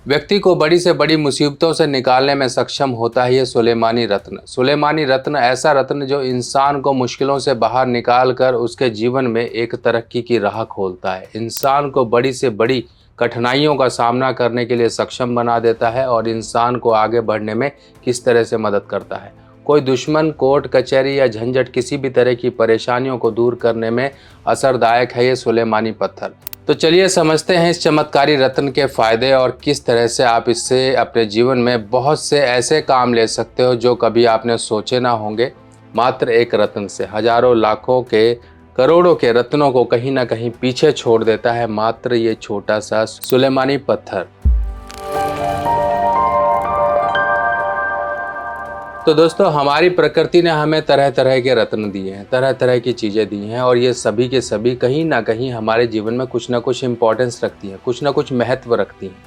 व्यक्ति को बड़ी से बड़ी मुसीबतों से निकालने में सक्षम होता है ये सुलेमानी रत्न। सुलेमानी रत्न ऐसा रत्न जो इंसान को मुश्किलों से बाहर निकाल कर उसके जीवन में एक तरक्की की राह खोलता है, इंसान को बड़ी से बड़ी कठिनाइयों का सामना करने के लिए सक्षम बना देता है और इंसान को आगे बढ़ने में किस तरह से मदद करता है। कोई दुश्मन, कोर्ट कचहरी या झंझट, किसी भी तरह की परेशानियों को दूर करने में असरदायक है ये सुलेमानी पत्थर। तो चलिए समझते हैं इस चमत्कारी रत्न के फ़ायदे और किस तरह से आप इससे अपने जीवन में बहुत से ऐसे काम ले सकते हो जो कभी आपने सोचे ना होंगे। मात्र एक रत्न से हजारों, लाखों के, करोड़ों के रत्नों को कहीं ना कहीं पीछे छोड़ देता है मात्र ये छोटा सा सुलेमानी पत्थर। तो दोस्तों, हमारी प्रकृति ने हमें तरह तरह के रत्न दिए हैं, तरह तरह की चीज़ें दी हैं और ये सभी के सभी कहीं ना कहीं हमारे जीवन में कुछ ना कुछ इम्पोर्टेंस रखती हैं, कुछ ना कुछ महत्व रखती हैं।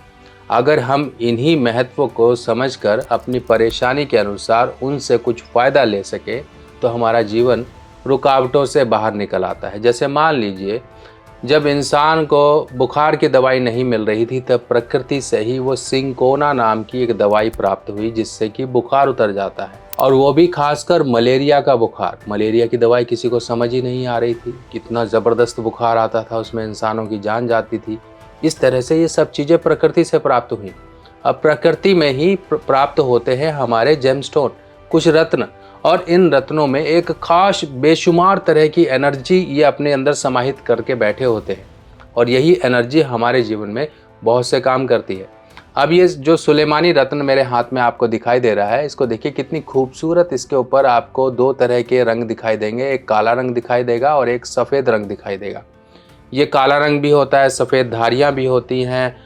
अगर हम इन्हीं महत्व को समझकर अपनी परेशानी के अनुसार उनसे कुछ फ़ायदा ले सके तो हमारा जीवन रुकावटों से बाहर निकल आता है। जैसे मान लीजिए, जब इंसान को बुखार की दवाई नहीं मिल रही थी तब प्रकृति से ही वो सिंकोना नाम की एक दवाई प्राप्त हुई जिससे कि बुखार उतर जाता है, और वो भी खासकर मलेरिया का बुखार। मलेरिया की दवाई किसी को समझ ही नहीं आ रही थी, कितना ज़बरदस्त बुखार आता था, उसमें इंसानों की जान जाती थी। इस तरह से ये सब चीज़ें प्रकृति से प्राप्त हुई। अब प्रकृति में ही प्राप्त होते हैं हमारे जेमस्टोन, कुछ रत्न, और इन रत्नों में एक खास बेशुमार तरह की एनर्जी ये अपने अंदर समाहित करके बैठे होते हैं और यही एनर्जी हमारे जीवन में बहुत से काम करती है। अब ये जो सुलेमानी रत्न मेरे हाथ में आपको दिखाई दे रहा है, इसको देखिए कितनी खूबसूरत। इसके ऊपर आपको दो तरह के रंग दिखाई देंगे, एक काला रंग दिखाई देगा और एक सफ़ेद रंग दिखाई देगा। ये काला रंग भी होता है, सफ़ेद धारियाँ भी होती हैं,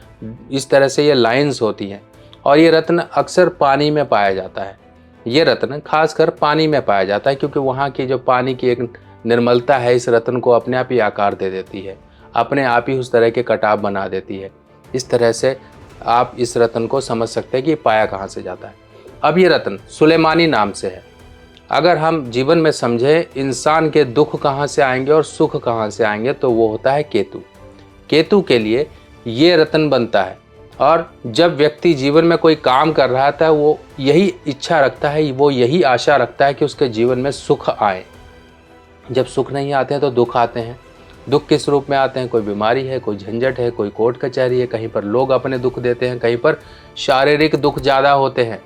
इस तरह से ये लाइन्स होती हैं। और ये रत्न अक्सर पानी में पाया जाता है। ये रत्न खासकर पानी में पाया जाता है क्योंकि वहाँ की जो पानी की एक निर्मलता है इस रत्न को अपने आप ही आकार दे देती है, अपने आप ही उस तरह के कटाव बना देती है। इस तरह से आप इस रत्न को समझ सकते हैं कि पाया कहाँ से जाता है। अब ये रत्न सुलेमानी नाम से है। अगर हम जीवन में समझें इंसान के दुख कहाँ से आएंगे और सुख कहाँ से आएंगे तो वो होता है केतु। केतु के लिए ये रत्न बनता है और जब व्यक्ति जीवन में कोई काम कर रहा था वो यही इच्छा रखता है, वो यही आशा रखता है कि उसके जीवन में सुख आए। जब सुख नहीं आते हैं तो दुख आते हैं। दुख किस रूप में आते हैं? कोई बीमारी है, कोई झंझट है, कोई कोर्ट कचहरी है, कहीं पर लोग अपने दुख देते हैं, कहीं पर शारीरिक दुख ज़्यादा होते हैं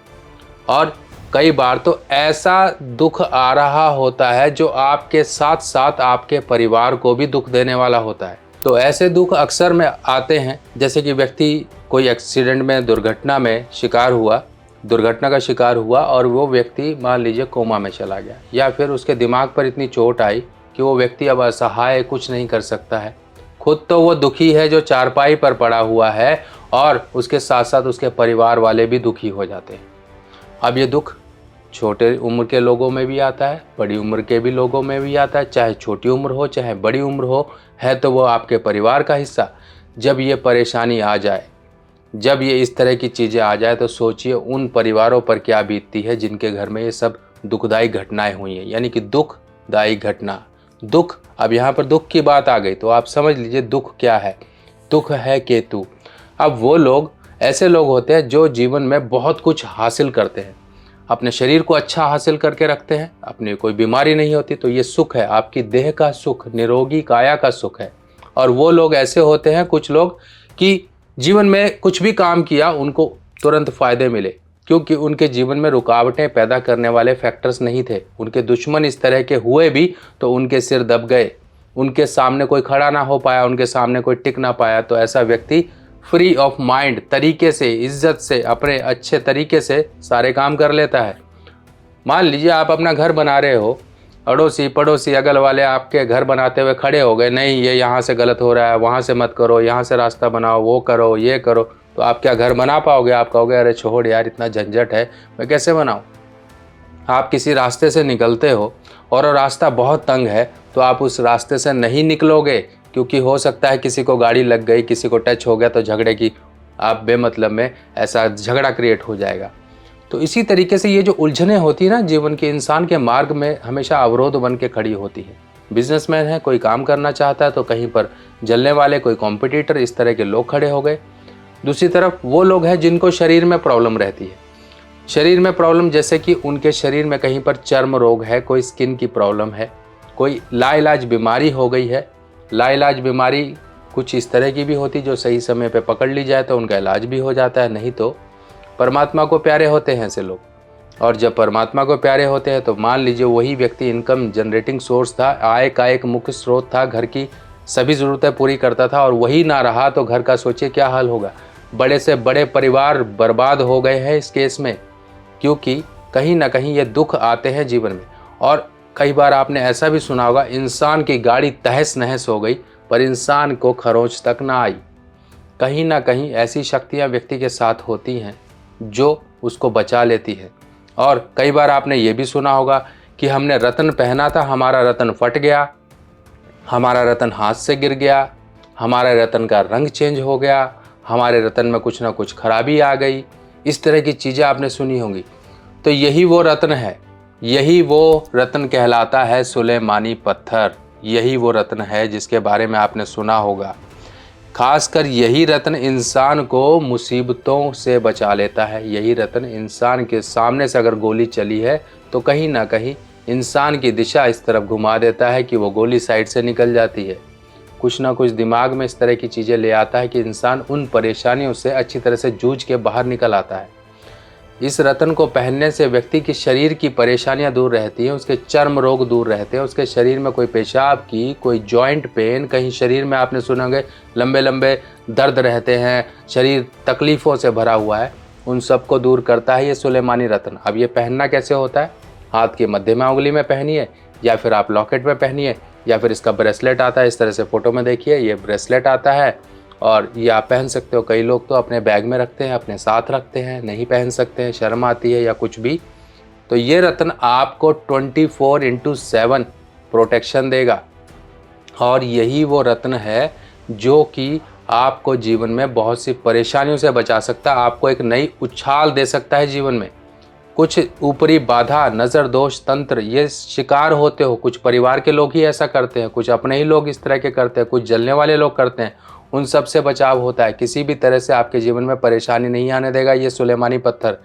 और कई बार तो ऐसा दुख आ रहा होता है जो आपके साथ साथ आपके परिवार को भी दुख देने वाला होता है। तो ऐसे दुख अक्सर में आते हैं, जैसे कि व्यक्ति कोई एक्सीडेंट में, दुर्घटना का शिकार हुआ और वो व्यक्ति मान लीजिए कोमा में चला गया, या फिर उसके दिमाग पर इतनी चोट आई कि वो व्यक्ति अब असहाय, कुछ नहीं कर सकता है। खुद तो वो दुखी है जो चारपाई पर पड़ा हुआ है और उसके साथ साथ उसके परिवार वाले भी दुखी हो जाते हैं। अब ये दुख छोटे उम्र के लोगों में भी आता है, बड़ी उम्र के भी लोगों में भी आता है, चाहे छोटी उम्र हो चाहे बड़ी उम्र हो, है तो वो आपके परिवार का हिस्सा। जब ये परेशानी आ जाए, जब ये इस तरह की चीज़ें आ जाए तो सोचिए उन परिवारों पर क्या बीतती है जिनके घर में ये सब दुखदायी घटनाएं हुई हैं, यानी कि दुखदायी घटना। दुख, अब यहाँ पर दुख की बात आ गई तो आप समझ लीजिए दुख क्या है। दुख है केतु। अब वो लोग, ऐसे लोग होते हैं जो जीवन में बहुत कुछ हासिल करते हैं, अपने शरीर को अच्छा हासिल करके रखते हैं, अपनी कोई बीमारी नहीं होती, तो ये सुख है, आपकी देह का सुख, निरोगी काया का सुख है। और वो लोग ऐसे होते हैं, कुछ लोग, कि जीवन में कुछ भी काम किया उनको तुरंत फ़ायदे मिले क्योंकि उनके जीवन में रुकावटें पैदा करने वाले फैक्टर्स नहीं थे। उनके दुश्मन इस तरह के हुए भी तो उनके सिर दब गए, उनके सामने कोई खड़ा ना हो पाया, उनके सामने कोई टिक ना पाया। तो ऐसा व्यक्ति फ्री ऑफ माइंड तरीके से, इज्जत से, अपने अच्छे तरीके से सारे काम कर लेता है। मान लीजिए आप अपना घर बना रहे हो, अड़ोसी पड़ोसी अगल वाले आपके घर बनाते हुए खड़े हो गए, नहीं ये यहाँ से गलत हो रहा है, वहाँ से मत करो, यहाँ से रास्ता बनाओ, वो करो, ये करो, तो आप क्या घर बना पाओगे? आप कहोगे अरे छोड़ यार, इतना झंझट है, मैं कैसे बनाऊँ। आप किसी रास्ते से निकलते हो और वो रास्ता बहुत तंग है तो आप उस रास्ते से नहीं निकलोगे क्योंकि हो सकता है किसी को गाड़ी लग गई, किसी को टच हो गया तो झगड़े की आप बेमतलब में ऐसा झगड़ा क्रिएट हो जाएगा। तो इसी तरीके से ये जो उलझनें होती है ना जीवन के, इंसान के मार्ग में हमेशा अवरोध बन के खड़ी होती है। बिजनेसमैन है, कोई काम करना चाहता है तो कहीं पर जलने वाले कोई कॉम्पिटिटर, इस तरह के लोग खड़े हो गए। दूसरी तरफ वो लोग हैं जिनको शरीर में प्रॉब्लम रहती है। शरीर में प्रॉब्लम जैसे कि उनके शरीर में कहीं पर चर्म रोग है, कोई स्किन की प्रॉब्लम है, कोई लाइलाज बीमारी हो गई है। लाइलाज बीमारी कुछ इस तरह की भी होती जो सही समय पे पकड़ ली जाए तो उनका इलाज भी हो जाता है, नहीं तो परमात्मा को प्यारे होते हैं ऐसे लोग। और जब परमात्मा को प्यारे होते हैं तो मान लीजिए वही व्यक्ति इनकम जनरेटिंग सोर्स था, आय का एक मुख्य स्रोत था, घर की सभी ज़रूरतें पूरी करता था, और वही ना रहा तो घर का सोचिए क्या हाल होगा। बड़े से बड़े परिवार बर्बाद हो गए हैं इस केस में, क्योंकि कहीं ना कहीं ये दुख आते हैं जीवन में। और कई बार आपने ऐसा भी सुना होगा, इंसान की गाड़ी तहस नहस हो गई पर इंसान को खरोंच तक ना आई। कहीं ना कहीं ऐसी शक्तियाँ व्यक्ति के साथ होती हैं जो उसको बचा लेती है। और कई बार आपने ये भी सुना होगा कि हमने रत्न पहना था, हमारा रत्न फट गया, हमारा रत्न हाथ से गिर गया, हमारे रत्न का रंग चेंज हो गया, हमारे रत्न में कुछ ना कुछ खराबी आ गई। इस तरह की चीज़ें आपने सुनी होंगी। तो यही वो रत्न है, यही वो रत्न कहलाता है सुलेमानी पत्थर। यही वो रत्न है जिसके बारे में आपने सुना होगा। खासकर यही रत्न इंसान को मुसीबतों से बचा लेता है। यही रत्न इंसान के सामने से अगर गोली चली है तो कहीं ना कहीं इंसान की दिशा इस तरफ घुमा देता है कि वो गोली साइड से निकल जाती है। कुछ ना कुछ दिमाग में इस तरह की चीज़ें ले आता है कि इंसान उन परेशानियों से अच्छी तरह से जूझ के बाहर निकल आता है। इस रत्न को पहनने से व्यक्ति की शरीर की परेशानियां दूर रहती हैं, उसके चर्म रोग दूर रहते हैं, उसके शरीर में कोई पेशाब की, कोई जॉइंट पेन, कहीं शरीर में आपने सुना होगा लंबे लंबे दर्द रहते हैं, शरीर तकलीफ़ों से भरा हुआ है, उन सबको दूर करता है ये सुलेमानी रत्न। अब ये पहनना कैसे होता है? हाथ की मध्यमा उंगली में पहनिए, या फिर आप लॉकेट में पहनिए, या फिर इसका ब्रेसलेट आता है, इस तरह से फ़ोटो में देखिए ये ब्रेसलेट आता है, और ये आप पहन सकते हो। कई लोग तो अपने बैग में रखते हैं, अपने साथ रखते हैं, नहीं पहन सकते हैं, शर्म आती है या कुछ भी। तो ये रत्न आपको 24/7 प्रोटेक्शन देगा, और यही वो रत्न है जो कि आपको जीवन में बहुत सी परेशानियों से बचा सकता है, आपको एक नई उछाल दे सकता है जीवन में। कुछ ऊपरी बाधा, नज़र दोष, तंत्र, ये शिकार होते हो। कुछ परिवार के लोग ही ऐसा करते हैं, कुछ अपने ही लोग इस तरह के करते हैं, कुछ जलने वाले लोग करते हैं, उन सब से बचाव होता है। किसी भी तरह से आपके जीवन में परेशानी नहीं आने देगा ये सुलेमानी पत्थर।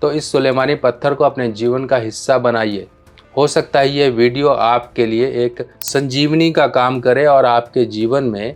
तो इस सुलेमानी पत्थर को अपने जीवन का हिस्सा बनाइए। हो सकता है ये वीडियो आपके लिए एक संजीवनी का काम करे और आपके जीवन में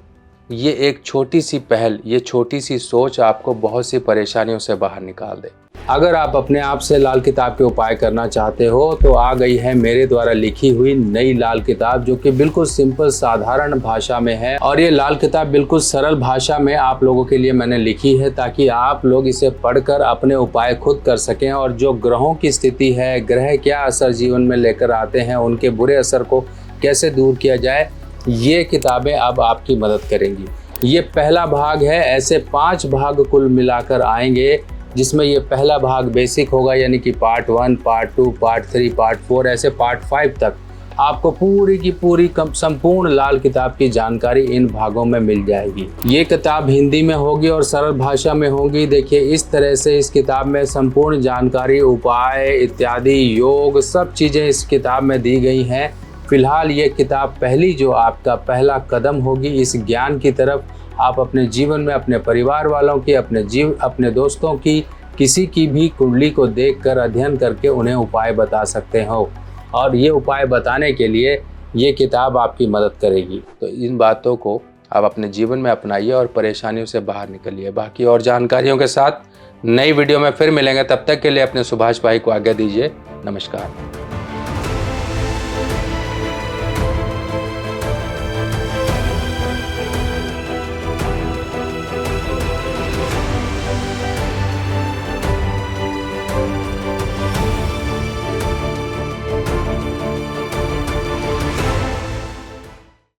ये एक छोटी सी पहल, ये छोटी सी सोच आपको बहुत सी परेशानियों से बाहर निकाल दे। अगर आप अपने आप से लाल किताब के उपाय करना चाहते हो तो आ गई है मेरे द्वारा लिखी हुई नई लाल किताब, जो कि बिल्कुल सिंपल साधारण भाषा में है। और ये लाल किताब बिल्कुल सरल भाषा में आप लोगों के लिए मैंने लिखी है, ताकि आप लोग इसे पढ़कर अपने उपाय खुद कर सकें। और जो ग्रहों की स्थिति है, ग्रह क्या असर जीवन में लेकर आते हैं, उनके बुरे असर को कैसे दूर किया जाए, ये किताबें अब आपकी मदद करेंगी। ये पहला भाग है, ऐसे 5 भाग कुल मिलाकर आएंगे, जिसमें ये पहला भाग बेसिक होगा, यानी कि पार्ट 1, पार्ट 2, पार्ट 3, पार्ट 4, ऐसे पार्ट 5 तक आपको पूरी की पूरी संपूर्ण लाल किताब की जानकारी इन भागों में मिल जाएगी। ये किताब हिंदी में होगी और सरल भाषा में होगी। देखिए इस तरह से इस किताब में संपूर्ण जानकारी, उपाय इत्यादि, योग, सब चीज़ें इस किताब में दी गई हैं। फिलहाल ये किताब पहली जो आपका पहला कदम होगी इस ज्ञान की तरफ। आप अपने जीवन में अपने परिवार वालों की, अपने दोस्तों की, किसी की भी कुंडली को देखकर अध्ययन करके उन्हें उपाय बता सकते हो, और ये उपाय बताने के लिए ये किताब आपकी मदद करेगी। तो इन बातों को आप अपने जीवन में अपनाइए और परेशानियों से बाहर निकलिए। बाकी और जानकारियों के साथ नई वीडियो में फिर मिलेंगे। तब तक के लिए अपने सुभाष भाई को आज्ञा दीजिए। नमस्कार।